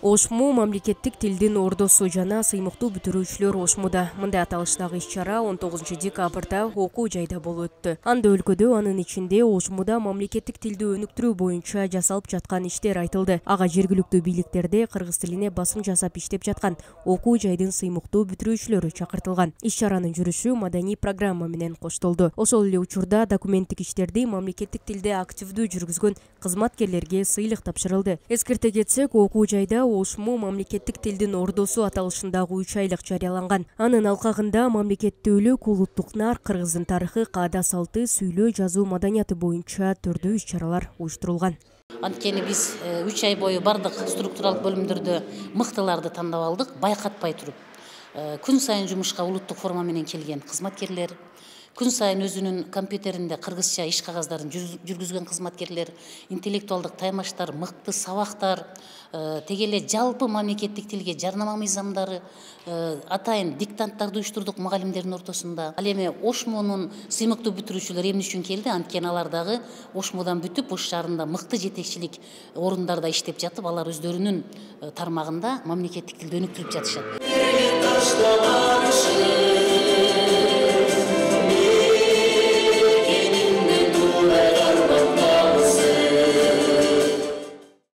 ОШМУ мамлекеттик тилдин ордосу жана сыймыктуу бүтүрүүчүлөр ОШМУда. Мындай аталыштагы иш-чара 19 декабрда окуу жайда болуп өттү. Анда өлкөдө, анын ичинде ОШМУда мамлекеттик тилди өнүктүрүү боюнча жасалып жаткан иштер айтылды. Ага жергиликтүү бийликтерде кыргыз тилине басым жасап иштеп жаткан окуу жайдын сыймыктуу бүтүрүүчүлөрү чакыртылган. Иш-чаранын жүрүшү маданий программа менен коштолду. Ошол эле учурда документтик иштерди мамлекеттик тилде активдүү жүргүзгөн кызматкерлерге сыйлык тапшырылды. Эскерте кетсек, окуу жайда ОШМУ мамлекеттик тилдин ордосу аталышындагы 3 айлык жарыяланган. Анын алкагында мамлекеттүүлүк, улуттук нар, кыргыздын тарыхы, каада салты, сүйлөө, жазуу маданияты боюнча түрдүү иш-чаралар уюштурулган. Анткени биз 3 ай бою бардык структуралык бөлүмдөрдө мыктыларды тандап алдык, байкатпай туруп. Күн сайын жумушка улуттук форма менен келген кызматкерлер, күн сайын өзүнүн компьютеринде кыргызча иш кагаздарын жүргүзгөн кызматкерлер, интеллектуалдык таймаштар, мыкты сабактар, теге эле жалпы мамлекеттик тилге жарнама мыйзамдары, атайын диктанттарды уюштурдук мугалимдердин ортосунда. Ал эми ОШМУнун сыймыктуу бүтүрүүчүлөрү эмне үчүн келди? Анткени алар дагы ОШМУдан бүтүп, Ош шаарында мыкты жетекчилик орундарда иштеп жатып, алар өздөрүнүн тармагында мамлекеттик тилди өнүктүрүп жатышат.